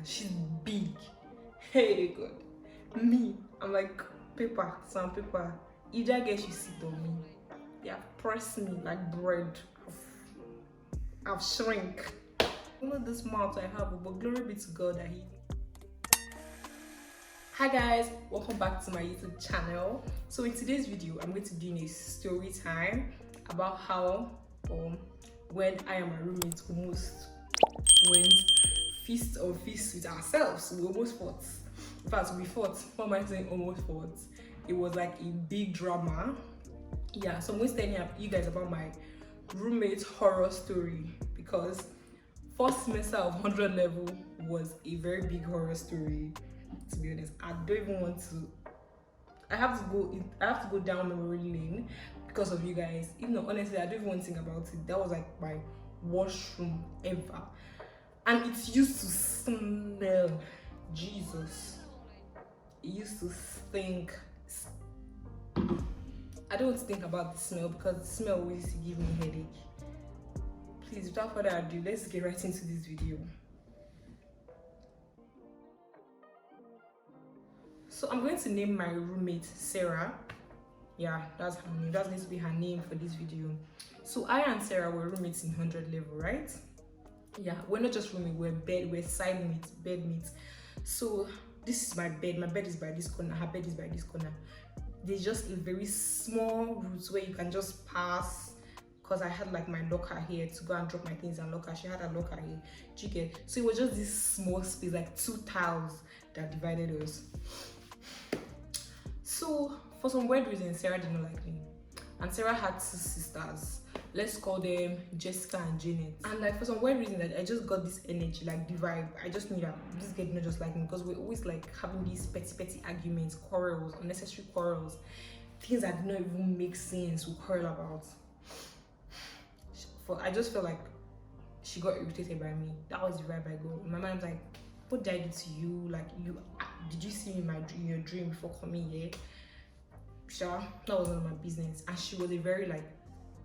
She's big. Hey God. Me, I'm like paper, sandpaper. If that girl should sit on me, they have pressed me like bread. I've shrink. You know this mouth I have, but glory be to God that He. Hi guys, welcome back to my YouTube channel. So in today's video, I'm going to be doing a story time about how when I and my roommate almost went fist on fist with ourselves. We almost fought. In fact, we fought. What am I saying? Almost fought. It was like a big drama. Yeah, so I'm going to tell you guys about my roommate horror story because first semester of 100 level was a very big horror story. To be honest, I don't even want to. I have to go down memory lane because of you guys. Even though honestly, I don't even want to think about it. That was like my washroom ever, and it used to smell. Jesus, it used to stink. I don't want to think about the smell because the smell always used to give me a headache. Please, without further ado, let's get right into this video. So I'm going to name my roommate Sarah. Yeah, that's her name. That's going to be her name for this video. So I and Sarah were roommates in 100 level, right? Yeah, we're not just roommates, we're side mates, bed mates. So this is my bed. My bed is by this corner. Her bed is by this corner. There's just a very small route where you can just pass. Because I had like my locker here to go and drop my things and locker. She had a locker here. Do you get? So it was just this small space, like 2 tiles that divided us. So for some weird reason, Sarah did not like me, and Sarah had 2 sisters. Let's call them Jessica and Janet. And like for some weird reason, that I just got this energy, like the vibe. I just knew that this girl did not just like me because we're always like having these petty arguments, quarrels, unnecessary quarrels, things that did not even make sense. We quarrel about. I just felt like she got irritated by me. That was the vibe I got. My mind was like, what did I do to you? Like, did you see me in your dream before coming here? Sure, that was none of my business. And she was a very like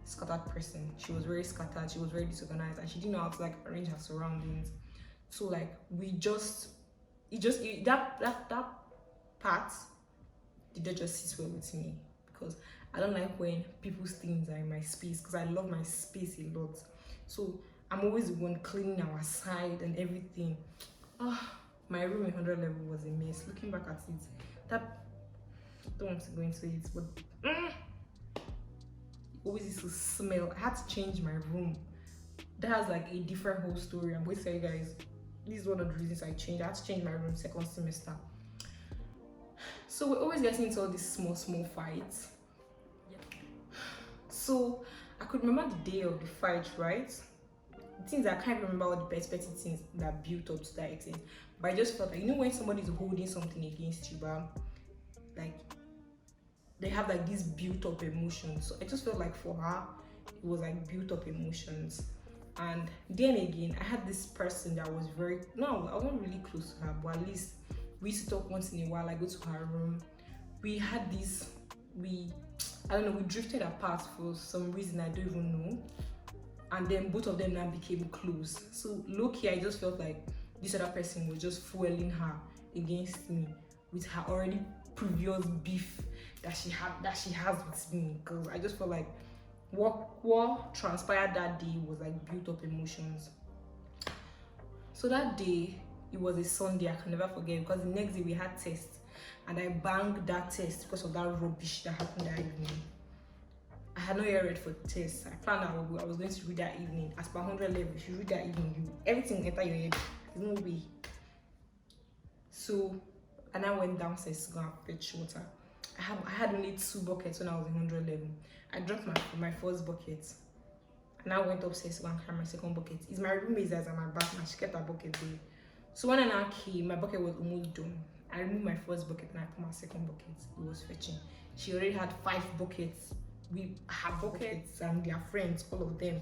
scattered person. She was very scattered. She was very disorganized, and she didn't know how to like arrange her surroundings. So like that part did not just sit well with me because I don't like when people's things are in my space because I love my space a lot. So I'm always the one cleaning our side and everything. My room in 100 level was a mess. Looking back at it, I don't want to go into it, but it always used to smell. I had to change my room. That has like a different whole story. I'm going to tell you guys. This is one of the reasons I changed. I had to change my room second semester. So we're always getting into all these small fights. So I could remember the day of the fight, right? The things I can't remember all the petty things that built up to that extent. But I just felt like, you know, when somebody's holding something against you, but like they have like this built up emotions. So I just felt like for her, it was like built up emotions. And then again, I had this person that was I wasn't really close to her, but at least we used to talk once in a while. I go to her room. We had this, we drifted apart for some reason I don't even know. And then both of them now became close. So low-key, I just felt like this other person was just fueling her against me with her already previous beef that she has with me. Because I just felt like what transpired that day was like built up emotions. So that day, it was a Sunday, I can never forget, because the next day we had tests and I banged that test because of that rubbish that happened that evening. I had not yet read for the test. I planned out I was going to read that evening. As per 100 level, if you read that evening, everything enter your head. There's no way. So, and I went downstairs to go and fetch water. I had only 2 buckets when I was in 100 level. I dropped my first bucket. And I went upstairs to go and carry my second bucket. It's my roommate that's at my back and she kept her bucket there. So when I now came, my bucket was almost done. I removed my first bucket and I put my second bucket. It was fetching. She already had 5 buckets. We had buckets and their friends, all of them.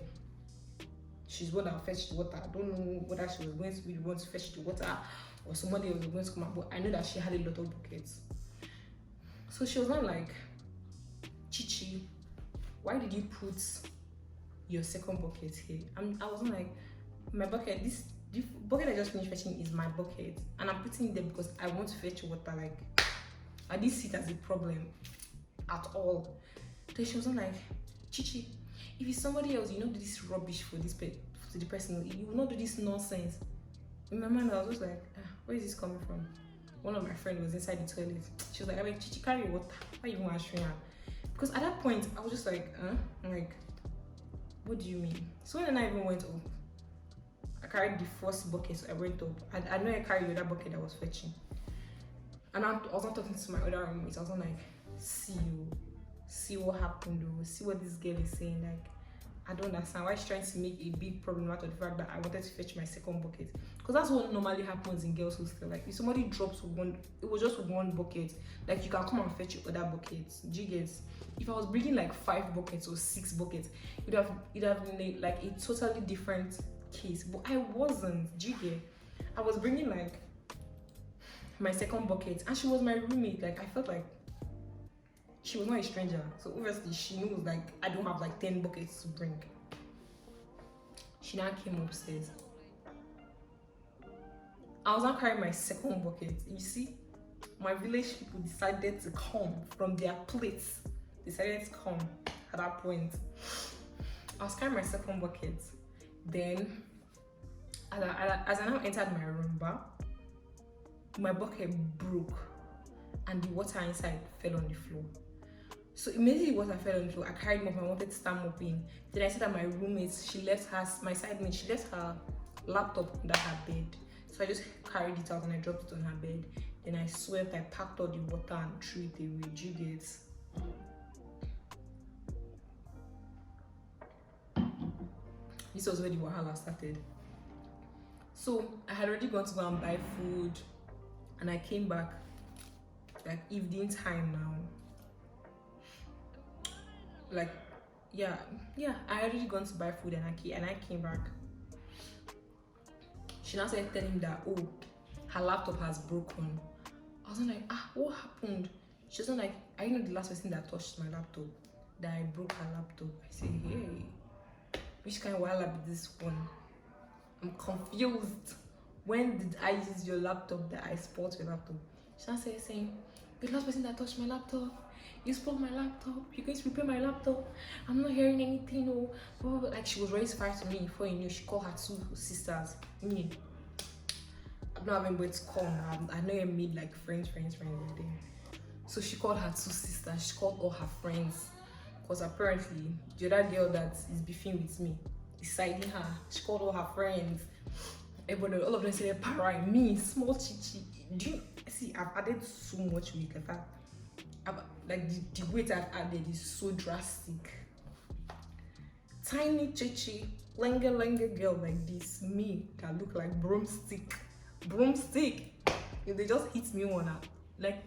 She's one that fetched the water. I don't know whether she was going to be the one to fetch the water or somebody was going to come out, but I know that she had a lot of buckets. So she was not like, Chichi, why did you put your second bucket here? I wasn't like, my bucket, this the bucket I just finished fetching is my bucket, and I'm putting it there because I want to fetch water. Like, I didn't see it as a problem at all. Then she was like, Chichi, if it's somebody else, you don't do this rubbish for this to the person. You will not do this nonsense. In my mind, I was just like, where is this coming from? One of my friends was inside the toilet. She was like, I mean, Chichi, carry water. Why you want to her? Because at that point, I was just like, I'm like, what do you mean? So when I even went up, I carried the first bucket, so I went up. I know I carried the other bucket I was fetching. And I was not talking to my other roommates. I was not like, see what happened though, see what this girl is saying. Like, I don't understand why she's trying to make a big problem out of the fact that I wanted to fetch my second bucket. Because that's what normally happens in girls' hostel. Like, if somebody drops one, it was just one bucket. Like, you can come and fetch your other buckets. Do you get? If I was bringing like 5 buckets or 6 buckets, it'd have been like a totally different case. But I wasn't. Do you get? I was bringing like my second bucket, and she was my roommate. Like, I felt like she was not a stranger, so obviously she knows like I don't have like 10 buckets to bring. She now came upstairs. I was now carrying my second bucket. You see, my village people decided to come from their place. Decided to come at that point. I was carrying my second bucket. Then, as I now entered my room, my bucket broke, and the water inside fell on the floor. So immediately water fell on the floor, I carried mop. I wanted to start mopping. Then I said that my roommate, my side mate, she left her laptop under her bed. So I just carried it out and I dropped it on her bed. Then I swept, I packed all the water and threw it away. Do you get? This was where the wahala started. So I had already gone to go and buy food, and I came back like evening time now. Like, yeah, I had already gone to buy food, and I came back. She now started telling me that, oh, her laptop has broken. I was like, what happened? She was like, are you not the last person that touched my laptop? That I broke her laptop. I said, hey, which kind of wahala be this one? I'm confused. When did I use your laptop that I spoiled your laptop? She now started saying, the last person that touched my laptop, you spoiled my laptop, you're going to repair my laptop, I'm not hearing anything, no. But like, she was raised fire to me. Before you knew, she called her 2 sisters. I'm not even going to call her. I know you made like friends every day. So she called her 2 sisters, she called all her friends, because apparently the other girl that is beefing with me is siding her. She called all her friends. Everybody, all of them said, para, me, small chichi. Do you see? I've added so much weight. In fact, like the weight I've added is so drastic. Tiny chichi, lenga girl like this, me that look like broomstick. If they just hit me one up, like,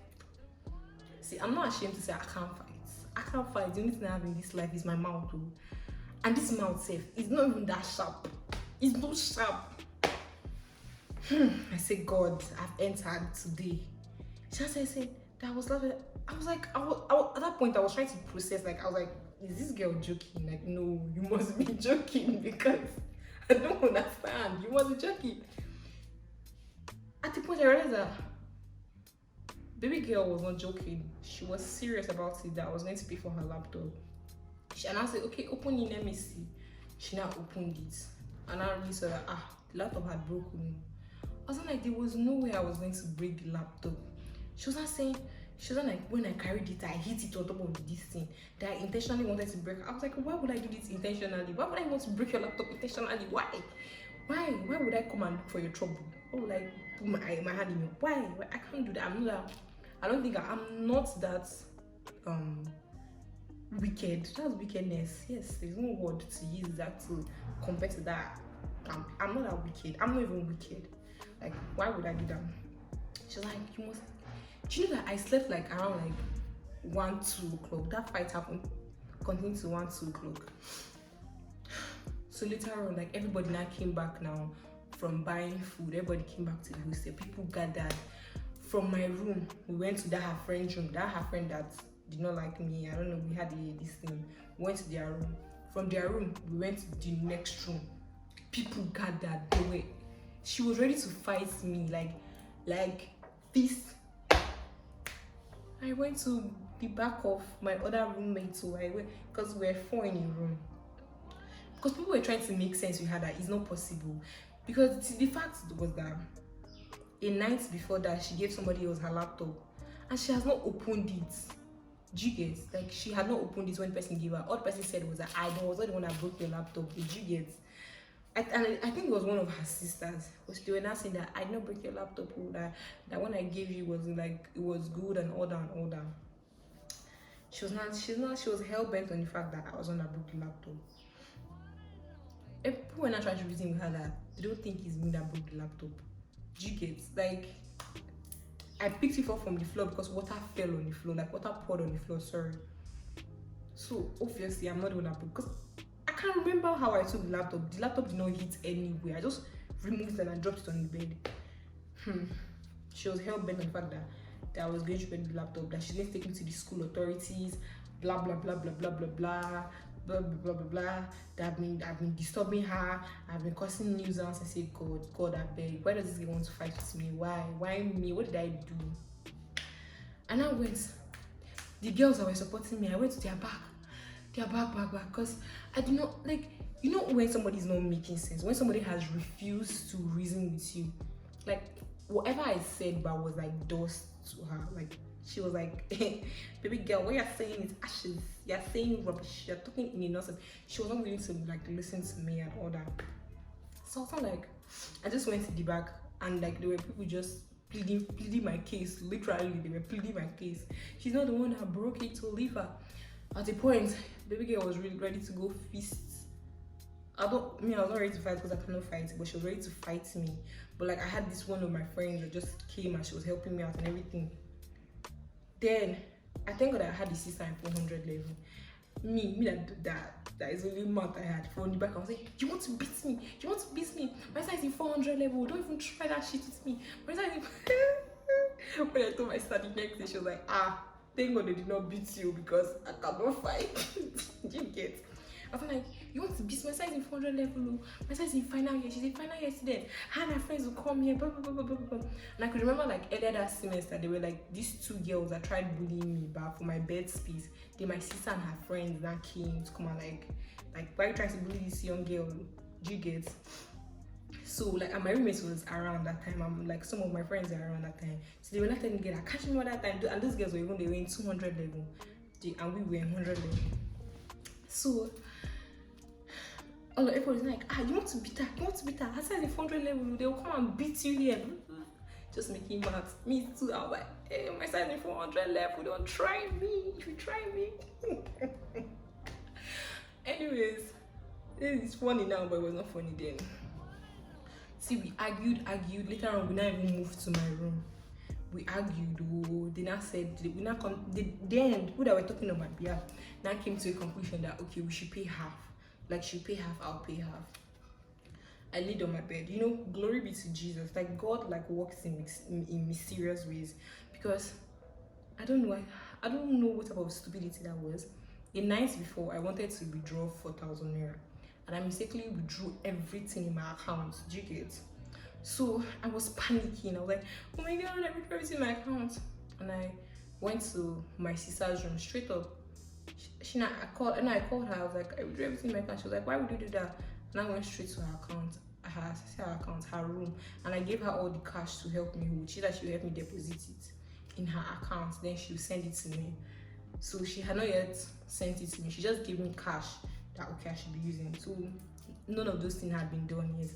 see, I'm not ashamed to say I can't fight. The only thing I have in this life is my mouth, too. And this mouth safe is not even that sharp. It's not sharp. I say, God, I've entered today. She said that was lovely. I was like, at that point I was trying to process. Like, I was like, is this girl joking? Like, no, you must be joking, because I don't understand. You must be joking. At the point I realized that baby girl was not joking. She was serious about it, that I was going to pay for her laptop. And I said, okay, open it, let me see. She now opened it, and I really saw that the laptop had broken. I was like, there was no way I was going to break the laptop. She was like, when I carried it, I hit it on top of this thing that I intentionally wanted to break. I was like, why would I do this intentionally? Why would I want to break your laptop intentionally? Why would I come and look for your trouble? Why would I put my hand in your, why? I can't do that. I'm not that wicked. That's wickedness. Yes, there's no word to use that to compare to that. I'm not that wicked. I'm not even wicked. Like, why would I do that? She's like, you must. Do you know that I slept like around like 1-2 o'clock? That fight happened, continued to 1-2 o'clock. So later on, like, everybody now came back now from buying food. Everybody came back to the hostel. People gathered. From my room, we went to that her friend's room. That her friend that did not like me. I don't know. We had this thing. We went to their room. From their room, we went to the next room. People gathered. She was ready to fight me, like fist. I went to the back of my other roommate, so I went because we were 4 in a room. Because people were trying to make sense with her that it's not possible. Because the fact was that a night before that, she gave somebody else her laptop, and she has not opened it. Do you get? Like, she had not opened it when the person gave her. All the person said was that I was not the one that broke your laptop. Did you get? I think it was one of her sisters. Was they were not saying that I did not break your laptop, that when I gave you was like it was good and all that and all that. She was hell bent on the fact that I was on that broke the laptop. If people were not trying to reason with her that they don't think it's me that broke the laptop. Do you get? Like, I picked it up from the floor because water fell on the floor, like water poured on the floor, sorry. So obviously I'm not the one that broke, because I can't remember how I took the laptop. The laptop did not hit anywhere. I just removed it and I dropped it on the bed. She was hell bent on the fact that I was going to break the laptop, that she's going to take me to the school authorities, blah blah blah blah blah blah blah. Blah blah blah blah. That I've been disturbing her. I've been causing nuisance. I say, God, I beg. Why does this guy want to fight with me? Why me? What did I do? And I went. The girls that were supporting me, I went to their back, because I do not like. You know when somebody's not making sense, when somebody has refused to reason with you, like whatever I said, but was like dust to her, like. She was like, baby girl, what you're saying is ashes. You're saying rubbish. You're talking in innocence. She was not willing to like listen to me and all that. So I felt like I just went to the back, and like there were people just pleading my case. Literally, they were pleading my case. She's not the one that broke it, to leave her. At the point, baby girl was really ready to go fists. I was not ready to fight because I cannot fight, but she was ready to fight me. But like I had this one of my friends that just came and she was helping me out and everything. Then I thank God I had the sister in 400 level. Me that is only math I had. From the back I was like, you want to beat me? You want to beat me? My sister is in 400 level. Don't even try that shit with me. My sister is in... When I told my sister the next day, she was like, thank God they did not beat you because I cannot fight. You get? I was like, you want to beat my sister in 400 level? My sister is in final year. She's in final year student. Her and her friends will come here. Blah, blah, blah, blah, blah. And I could remember like earlier that semester, they were like these 2 girls that tried bullying me back for my bed space. Then my sister and her friends that came to come and like why are you trying to bully this young girl? Do you get? So like, and my roommates was around that time. I'm like, some of my friends are around that time. So they were not telling me, I can't remember that time. And those girls they were in 200 level, and we were in 100 level. So everybody was like, you want to beat her? You want to beat her? I said, the 400 level, they will come and beat you here. Just making maths. Me too. I was like, hey, my size is 400 level. Don't try me. If you try me. Anyways, it's funny now, but it was not funny then. See, we argued. Later on, we now even moved to my room. We argued. They now said, then people that were talking on my behalf now came to a conclusion that, okay, we should pay half. Like, she'll pay half, I'll pay half. I laid on my bed. You know, glory be to Jesus. Like, God, like, works in mysterious ways. Because, I don't know what type of stupidity that was. The night before, I wanted to withdraw 4,000 naira. And I mistakenly withdrew everything in my account. Do you get? So, I was panicking. I was like, oh my God, I withdrew everything in my account. And I went to my sister's room straight up. I called her. I was like, I withdrew everything in my account. She was like, why would you do that? And I went straight to her account, her room, and I gave her all the cash to help me hold. She said she would help me deposit it in her account, then she would send it to me. So she had not yet sent it to me. She just gave me cash that okay I should be using. So none of those things had been done yet.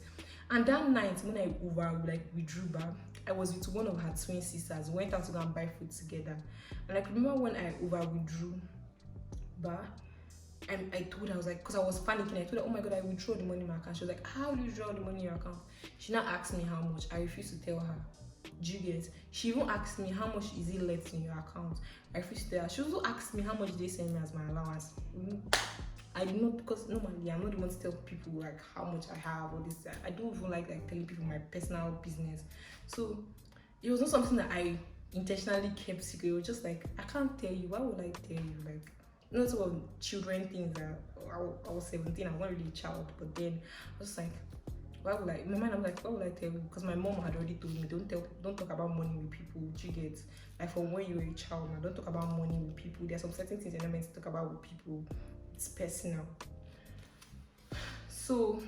And that night when I withdrew back, I was with one of her twin sisters. We went out to go and buy food together. And I could remember when I withdrew. But I told her, I was like, because I was panicking, I told her, oh my God, I withdraw the money in my account. She was like, how do you withdraw the money in your account? She now asked me how much. I refused to tell her. Do you get? She even asked me how much is it left in your account. I refused to tell her. She also asked me how much they send me as my allowance. I did not, because normally I'm not the one to tell people like how much I have or this. I don't even like telling people my personal business. So it was not something that I intentionally kept secret. It was just like, I can't tell you. Why would I tell you? Like, not sort of children things that I was 17, I was not really a child, but then I was like, why would I? In my mind, I'm like, why would I tell you? Because my mom had already told me, don't talk about money with people. Do you get? Like from when you were a child, now don't talk about money with people. There's some certain things you're not meant to talk about with people. It's personal. So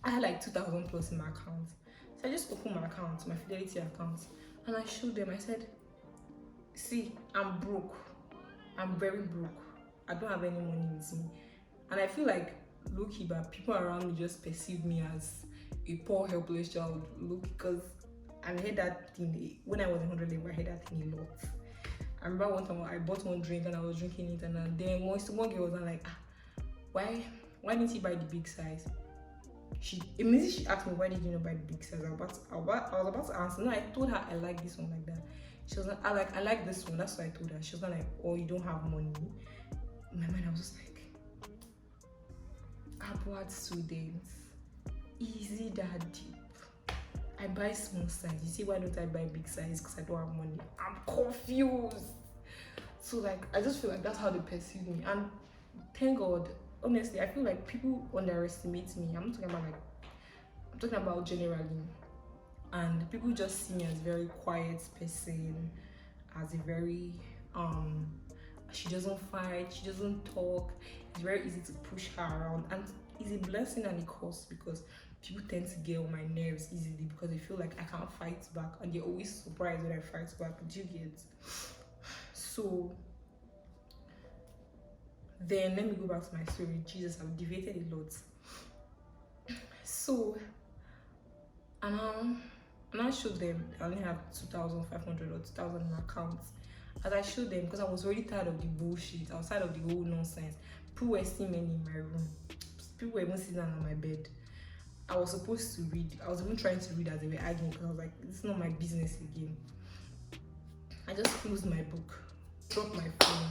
I had like 2,000 plus in my account. So I just opened my account, my Fidelity account, and I showed them. I said, see, I'm broke. I'm very broke. I don't have any money with me. And I feel like low-key, but people around me just perceive me as a poor, helpless child. Look, because I heard that thing when I was in 100 level. I heard that thing a lot. I remember one time I bought one drink and I was drinking it, and then one girl was like, why didn't you buy the big size? Immediately she asked me, why did you not buy the big size? I was about to answer. No, I told her I like this one like that. She was like, I like this one. That's what I told her. She was like, oh, you don't have money. In my mind, I was just like, ABUAD students, easy that deep. I buy small size. You see, why don't I buy big size? Because I don't have money. I'm confused. So like, I just feel like that's how they perceive me. And thank God, honestly, I feel like people underestimate me. I'm talking about generally. And people just see me as a very quiet person, as a very she doesn't fight, she doesn't talk. It's very easy to push her around, and it's a blessing and a curse because people tend to get on my nerves easily because they feel like I can't fight back, and they're always surprised when I fight back. Do you get? So then let me go back to my story. Jesus, I've deviated a lot. So and I showed them I only have 2,500 or 2,000 in my account. As I showed them, because I was already tired of the bullshit, I was tired of the whole nonsense. People were still many in my room. People were even sitting down on my bed. I was supposed to read. I was even trying to read as they were arguing because I was like, it's not my business again. I just closed my book, dropped my phone,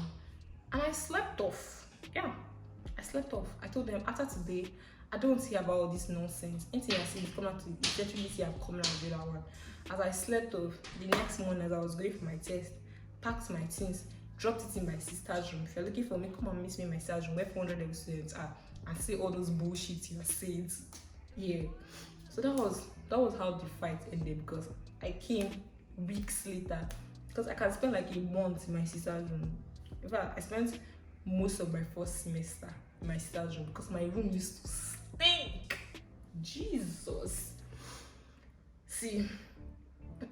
and I slept off. Yeah, I slept off. I told them, after today, I don't hear about all this nonsense. Anything I see is coming out to eventually see I'm coming out with that one. As I slept off, the next morning as I was going for my test, packed my things, dropped it in my sister's room. If you're looking for me, come and meet me in my sister's room where 400 level students are and say all those bullshit you're saying. Yeah. So that was how the fight ended, because I came weeks later, because I can spend like a month in my sister's room. In fact, I spent most of my first semester in my sister's room because my room used to stink. Jesus. See,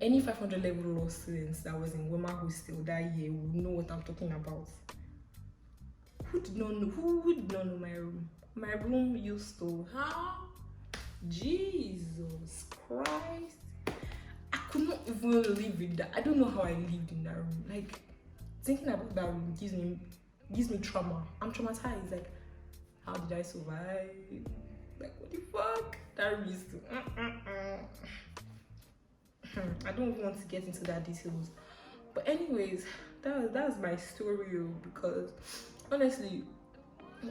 any 500 level law students that was in Wema hostel that year would know what I'm talking about. Who did not know my room? My room used to, Jesus Christ. I could not even live in that. I don't know how I lived in that room. Like, thinking about that room gives me trauma. I'm traumatized. Like, how did I survive? Like, what the fuck? That room used to I don't even want to get into that details. But anyways, that's my story, because honestly,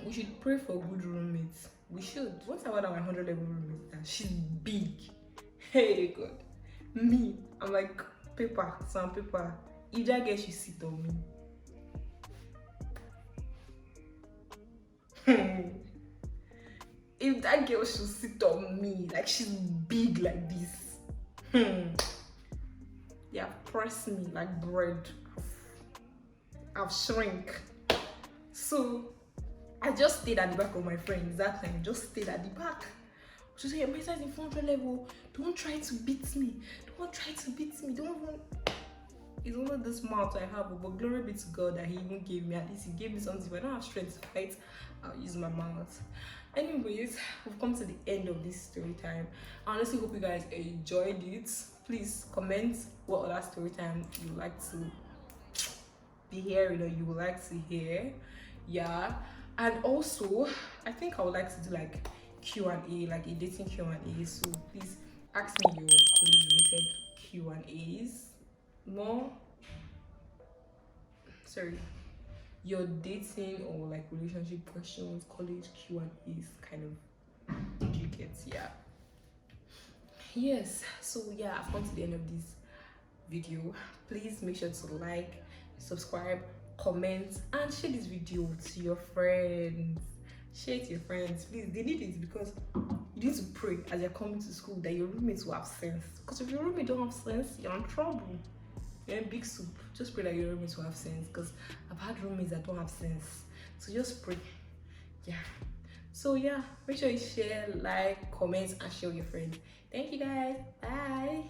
we should pray for good roommates. We should. Once I order my 100 level roommate, that she's big. Hey God. Me, I'm like some paper. If that girl should sit on me. If that girl should sit on me, like she's big like this. They have pressed me like bread. I've shrink. So I just stayed at the back of my friends that time. Just stayed at the back. She said, my size in 400 level. Don't try to beat me. Don't try to beat me. Don't even. It's only this mouth I have, but glory be to God that He even gave me. At least He gave me something. If I don't have strength to fight, I'll use my mouth. Anyways, we've come to the end of this story time. I honestly hope you guys enjoyed it. Please comment what other story time you would like to be hearing, or you would like to hear. Yeah. And also, I think I would like to do like Q&A, like a dating Q&A. So please ask me your college-related Q&As. Your dating or like relationship questions, college Q&As kind of. Do you get? Yeah. Yes. So yeah, I've come to the end of this video. Please make sure to like, subscribe, comment, and share this video to your friends. Share it to your friends, please. They need it because You need to pray as you're coming to school that your roommates will have sense. Because if your roommate don't have sense, you're in trouble. You're in big soup. Just pray that your roommates will have sense. Because I've had roommates that don't have sense. So just pray. Yeah. So yeah, make sure you share, like, comment, and share with your friends. Thank you guys. Bye.